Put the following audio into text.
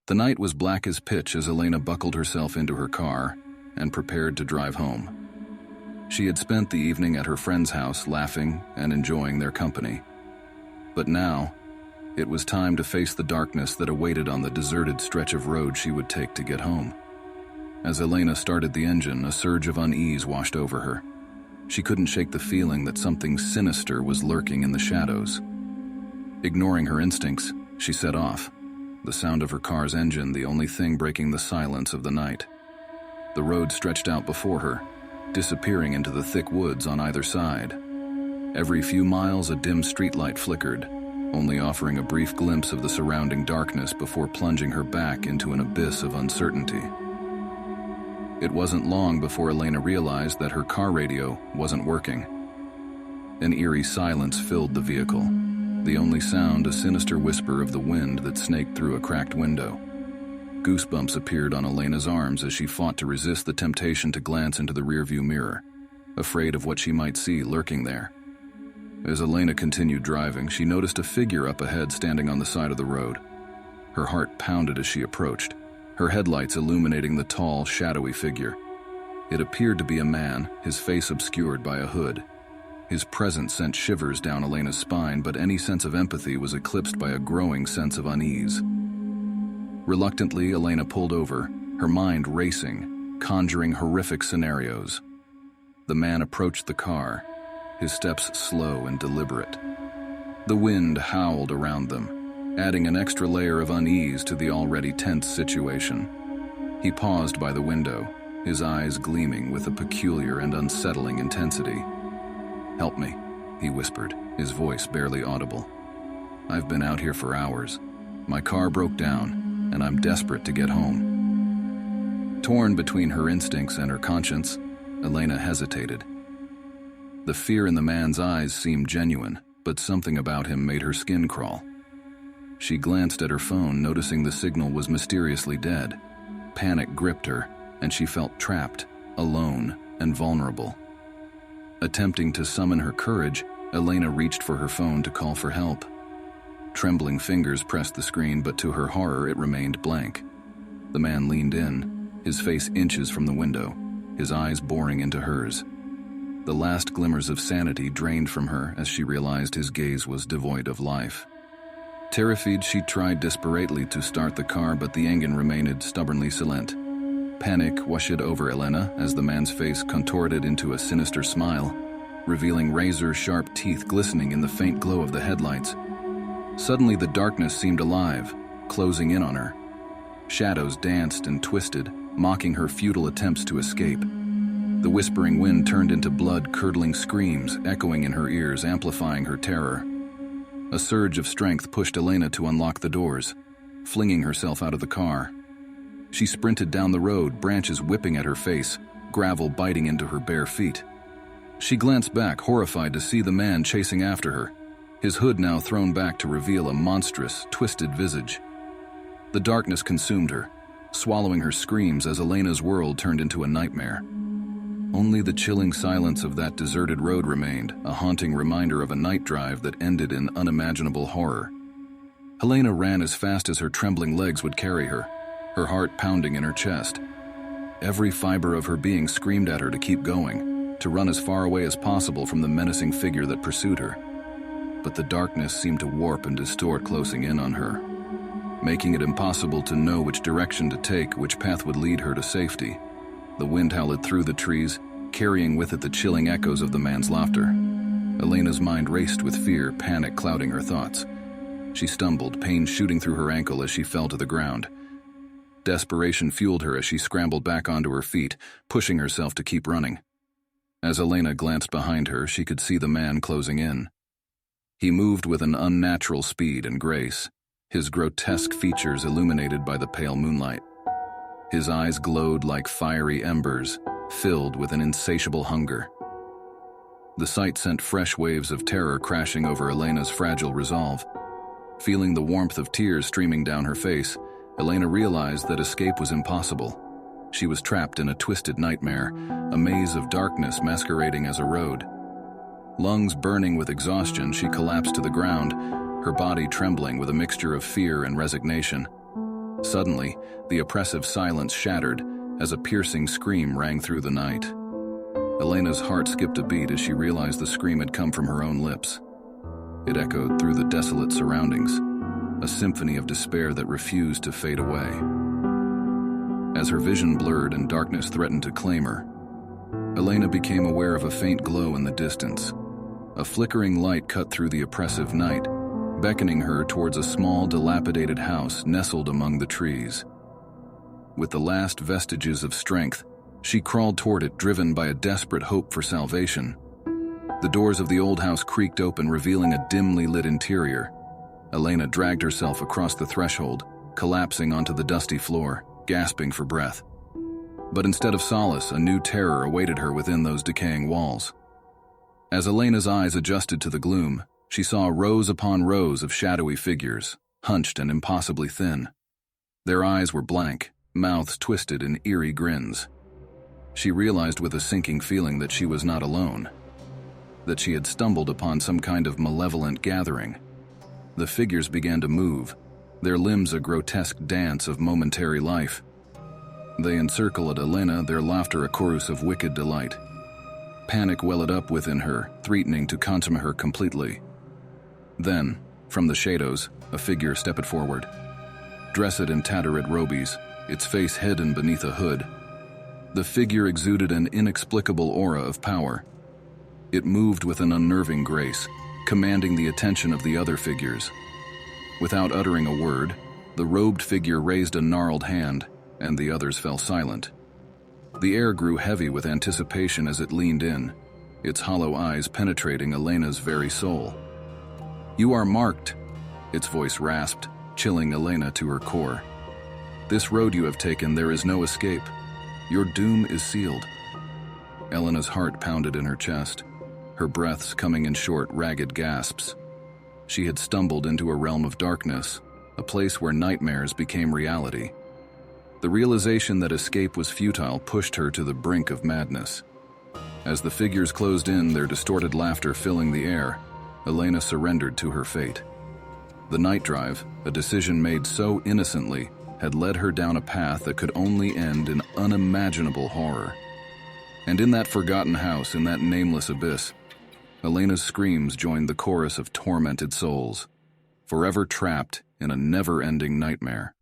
The night was black as pitch as Elena buckled herself into her car and prepared to drive home. She had spent the evening at her friend's house laughing and enjoying their company. But now, it was time to face the darkness that awaited on the deserted stretch of road she would take to get home. As Elena started the engine, a surge of unease washed over her. She couldn't shake the feeling that something sinister was lurking in the shadows. Ignoring her instincts, she set off, the sound of her car's engine the only thing breaking the silence of the night. The road stretched out before her, disappearing into the thick woods on either side. Every few miles, a dim streetlight flickered, only offering a brief glimpse of the surrounding darkness before plunging her back into an abyss of uncertainty. It wasn't long before Elena realized that her car radio wasn't working. An eerie silence filled the vehicle, the only sound a sinister whisper of the wind that snaked through a cracked window. Goosebumps appeared on Elena's arms as she fought to resist the temptation to glance into the rearview mirror, afraid of what she might see lurking there. As Elena continued driving, she noticed a figure up ahead standing on the side of the road. Her heart pounded as she approached, her headlights illuminating the tall, shadowy figure. It appeared to be a man, his face obscured by a hood. His presence sent shivers down Elena's spine, but any sense of empathy was eclipsed by a growing sense of unease. Reluctantly, Elena pulled over, her mind racing, conjuring horrific scenarios. The man approached the car, his steps slow and deliberate. The wind howled around them, adding an extra layer of unease to the already tense situation. He paused by the window, his eyes gleaming with a peculiar and unsettling intensity. "Help me," he whispered, his voice barely audible. "I've been out here for hours. My car broke down, and I'm desperate to get home." Torn between her instincts and her conscience, Elena hesitated. The fear in the man's eyes seemed genuine, but something about him made her skin crawl. She glanced at her phone, noticing the signal was mysteriously dead. Panic gripped her, and she felt trapped, alone, and vulnerable. Attempting to summon her courage, Elena reached for her phone to call for help. Trembling fingers pressed the screen, but to her horror it remained blank. The man leaned in, his face inches from the window, his eyes boring into hers. The last glimmers of sanity drained from her as she realized his gaze was devoid of life. Terrified, she tried desperately to start the car, but the engine remained stubbornly silent. Panic washed over Elena as the man's face contorted into a sinister smile, revealing razor-sharp teeth glistening in the faint glow of the headlights. Suddenly, the darkness seemed alive, closing in on her. Shadows danced and twisted, mocking her futile attempts to escape. The whispering wind turned into blood-curdling screams, echoing in her ears, amplifying her terror. A surge of strength pushed Elena to unlock the doors, flinging herself out of the car. She sprinted down the road, branches whipping at her face, gravel biting into her bare feet. She glanced back, horrified to see the man chasing after her, his hood now thrown back to reveal a monstrous, twisted visage. The darkness consumed her, swallowing her screams as Elena's world turned into a nightmare. Only the chilling silence of that deserted road remained, a haunting reminder of a night drive that ended in unimaginable horror. Elena ran as fast as her trembling legs would carry her, her heart pounding in her chest. Every fiber of her being screamed at her to keep going, to run as far away as possible from the menacing figure that pursued her. But the darkness seemed to warp and distort, closing in on her, making it impossible to know which direction to take, which path would lead her to safety. The wind howled through the trees, carrying with it the chilling echoes of the man's laughter. Elena's mind raced with fear, panic clouding her thoughts. She stumbled, pain shooting through her ankle as she fell to the ground. Desperation fueled her as she scrambled back onto her feet, pushing herself to keep running. As Elena glanced behind her, she could see the man closing in. He moved with an unnatural speed and grace, his grotesque features illuminated by the pale moonlight. His eyes glowed like fiery embers, filled with an insatiable hunger. The sight sent fresh waves of terror crashing over Elena's fragile resolve. Feeling the warmth of tears streaming down her face, Elena realized that escape was impossible. She was trapped in a twisted nightmare, a maze of darkness masquerading as a road. Lungs burning with exhaustion, she collapsed to the ground, her body trembling with a mixture of fear and resignation. Suddenly, the oppressive silence shattered as a piercing scream rang through the night. Elena's heart skipped a beat as she realized the scream had come from her own lips. It echoed through the desolate surroundings, a symphony of despair that refused to fade away. As her vision blurred and darkness threatened to claim her, Elena became aware of a faint glow in the distance. A flickering light cut through the oppressive night, beckoning her towards a small, dilapidated house nestled among the trees. With the last vestiges of strength, she crawled toward it, driven by a desperate hope for salvation. The doors of the old house creaked open, revealing a dimly lit interior. Elena dragged herself across the threshold, collapsing onto the dusty floor, gasping for breath. But instead of solace, a new terror awaited her within those decaying walls. As Elena's eyes adjusted to the gloom, she saw rows upon rows of shadowy figures, hunched and impossibly thin. Their eyes were blank, mouths twisted in eerie grins. She realized with a sinking feeling that she was not alone, that she had stumbled upon some kind of malevolent gathering. The figures began to move, their limbs a grotesque dance of momentary life. They encircled Elena, their laughter a chorus of wicked delight. Panic welled up within her, threatening to consume her completely. Then, from the shadows, a figure stepped forward. Dressed in tattered robes, its face hidden beneath a hood, the figure exuded an inexplicable aura of power. It moved with an unnerving grace, commanding the attention of the other figures. Without uttering a word, the robed figure raised a gnarled hand, and the others fell silent. The air grew heavy with anticipation as it leaned in, its hollow eyes penetrating Elena's very soul. "You are marked," its voice rasped, chilling Elena to her core. "This road you have taken, there is no escape. Your doom is sealed." Elena's heart pounded in her chest, her breaths coming in short, ragged gasps. She had stumbled into a realm of darkness, a place where nightmares became reality. The realization that escape was futile pushed her to the brink of madness. As the figures closed in, their distorted laughter filling the air, Elena surrendered to her fate. The night drive, a decision made so innocently, had led her down a path that could only end in unimaginable horror. And in that forgotten house, in that nameless abyss, Elena's screams joined the chorus of tormented souls, forever trapped in a never-ending nightmare.